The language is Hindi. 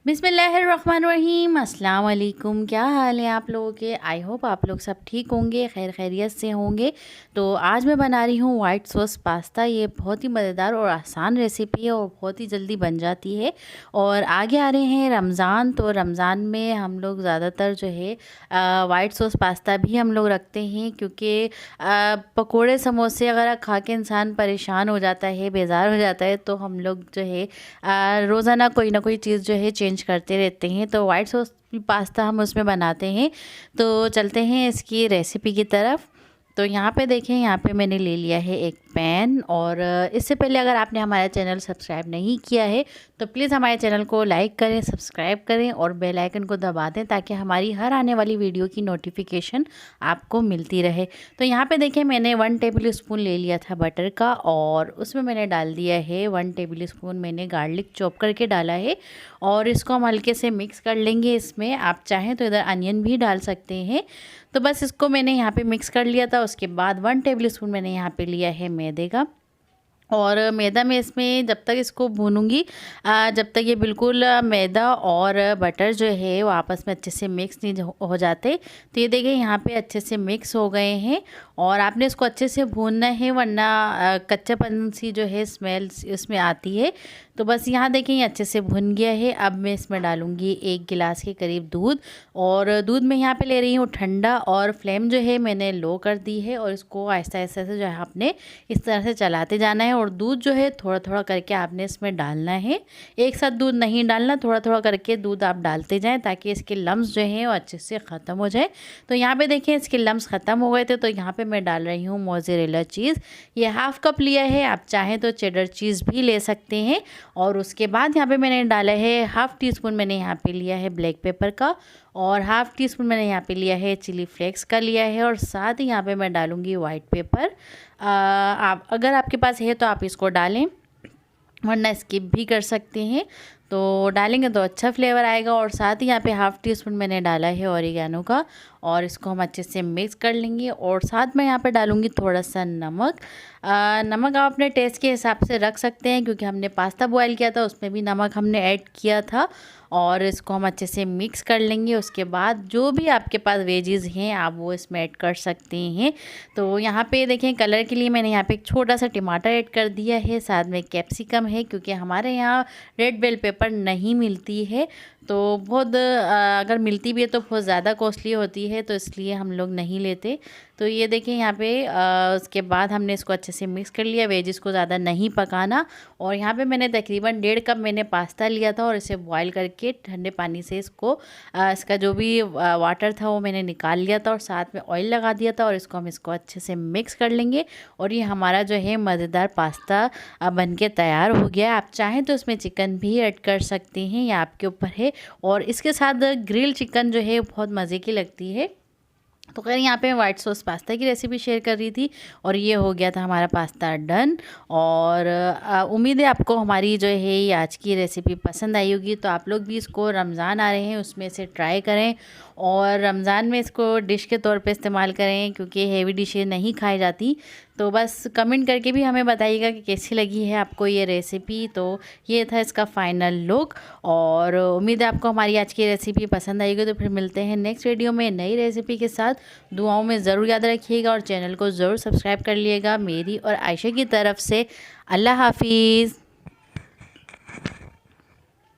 बिस्मिल्लाहिर्रहमानिर्रहीम, अस्सलाम वालेकुम। क्या हाल है आप लोगों के? आई होप आप लोग सब ठीक होंगे, खैर खैरियत से होंगे। तो आज मैं बना रही हूँ वाइट सॉस पास्ता। ये बहुत ही मज़ेदार और आसान रेसिपी है और बहुत ही जल्दी बन जाती है। और आगे आ रहे हैं रमज़ान, तो रमज़ान में हम लोग ज़्यादातर जो है वाइट सॉस पास्ता भी हम लोग रखते हैं, क्योंकि पकोड़े समोसे वगैरह खा के इंसान परेशान हो जाता है, बेज़ार हो जाता है। तो हम लोग जो है रोज़ाना कोई ना कोई चीज़ जो है चेंज करते रहते हैं। तो वाइट सॉस पास्ता हम उसमें बनाते हैं। तो चलते हैं इसकी रेसिपी की तरफ। तो यहाँ पे देखें, यहाँ पे मैंने ले लिया है एक पैन। और इससे पहले अगर आपने हमारा चैनल सब्सक्राइब नहीं किया है तो प्लीज़ हमारे चैनल को लाइक करें, सब्सक्राइब करें और बेल आइकन को दबा दें, ताकि हमारी हर आने वाली वीडियो की नोटिफिकेशन आपको मिलती रहे। तो यहाँ पे देखें, मैंने 1 टेबल स्पून ले लिया था बटर का, और उसमें मैंने डाल दिया है 1 टेबल स्पून मैंने गार्लिक चॉप करके डाला है। और इसको हम हल्के से मिक्स कर लेंगे। इसमें आप चाहें तो इधर अनियन भी डाल सकते हैं। तो बस इसको मैंने यहाँ पे मिक्स कर लिया था। उसके बाद 1 टेबल स्पून मैंने यहाँ पे लिया है मैदे का। और मैदा में इसमें जब तक इसको भूनूंगी, जब तक ये बिल्कुल मैदा और बटर जो है वो आपस में अच्छे से मिक्स नहीं हो जाते। तो ये देखिए, यहाँ पे अच्छे से मिक्स हो गए हैं। और आपने इसको अच्छे से भूनना है, वरना कच्चापन सी जो है स्मेल इसमें आती है। तो बस यहाँ देखें, ये अच्छे से भुन गया है। अब मैं इसमें डालूँगी 1 गिलास के करीब दूध। और दूध मैं यहाँ पे ले रही हूँ ठंडा, और फ्लेम जो है मैंने लो कर दी है। और इसको आहिस्ता आहिस्ता से जो है आपने इस तरह से चलाते जाना है। और दूध जो है थोड़ा थोड़ा करके आपने इसमें डालना है, एक साथ दूध नहीं डालना, थोड़ा थोड़ा करके दूध आप डालते जाएं, ताकि इसके लम्स जो हैं वो अच्छे से ख़त्म हो जाए। तो यहाँ पे देखें, इसके लम्स ख़त्म हो गए थे। तो यहाँ पे मैं डाल रही हूँ मोज़रेला चीज़। ये हाफ़ कप लिया है, आप चाहें तो चेडर चीज़ भी ले सकते हैं। और उसके बाद यहाँ पे मैंने डाला है हाफ़ टी स्पून मैंने यहाँ पे लिया है ब्लैक पेपर का, और हाफ़ टी स्पून मैंने यहाँ पे लिया है चिली फ्लेक्स का लिया है। और साथ ही यहाँ पे मैं डालूँगी वाइट पेपर। आप अगर आपके पास है तो आप इसको डालें, वरना स्किप भी कर सकते हैं। तो डालेंगे तो अच्छा फ्लेवर आएगा। और साथ ही यहाँ पे हाफ़ टी स्पून मैंने डाला है ऑरिगेनो का, और इसको हम अच्छे से मिक्स कर लेंगे। और साथ में यहाँ पे डालूँगी थोड़ा सा नमक। नमक आप अपने टेस्ट के हिसाब से रख सकते हैं, क्योंकि हमने पास्ता बॉयल किया था, उसमें भी नमक हमने ऐड किया था। और इसको हम अच्छे से मिक्स कर लेंगे। उसके बाद जो भी आपके पास वेजीज़ हैं आप वो इसमें ऐड कर सकते हैं। तो यहाँ पे देखें, कलर के लिए मैंने यहाँ पे एक छोटा सा टमाटर ऐड कर दिया है, साथ में कैप्सिकम है, क्योंकि हमारे यहाँ रेड बेल पेपर नहीं मिलती है। तो बहुत अगर मिलती भी है तो बहुत ज़्यादा कॉस्टली होती है, तो इसलिए हम लोग नहीं लेते। तो ये देखें यहाँ पे उसके बाद हमने इसको अच्छे से मिक्स कर लिया। वेजिस को ज़्यादा नहीं पकाना। और यहाँ पे मैंने तकरीबन 1.5 कप मैंने पास्ता लिया था, और इसे बॉईल करके ठंडे पानी से इसको इसका जो भी वाटर था वो मैंने निकाल लिया था, और साथ में ऑयल लगा दिया था। और हम इसको अच्छे से मिक्स कर लेंगे। और ये हमारा जो है मज़ेदार पास्ता बन के तैयार हो गया है। आप चाहें तो इसमें चिकन भी ऐड कर सकते हैं, या आपके ऊपर है। और इसके साथ ग्रिल चिकन जो है बहुत मज़े की लगती है। तो खैर, यहाँ पे वाइट सॉस पास्ता की रेसिपी शेयर कर रही थी, और ये हो गया था हमारा पास्ता डन। और उम्मीद है आपको हमारी जो है ये आज की रेसिपी पसंद आई होगी। तो आप लोग भी इसको, रमज़ान आ रहे हैं उसमें से ट्राई करें, और रमज़ान में इसको डिश के तौर पे इस्तेमाल करें, क्योंकि हेवी डिशें नहीं खाई जाती। तो बस कमेंट करके भी हमें बताइएगा कि कैसी लगी है आपको ये रेसिपी। तो ये था इसका फाइनल लुक, और उम्मीद है आपको हमारी आज की रेसिपी पसंद आएगी। तो फिर मिलते हैं नेक्स्ट वीडियो में नई रेसिपी के साथ। दुआओं में ज़रूर याद रखिएगा, और चैनल को ज़रूर सब्सक्राइब कर लिएगा मेरी और आयशा की तरफ से। अल्लाह हाफिज़।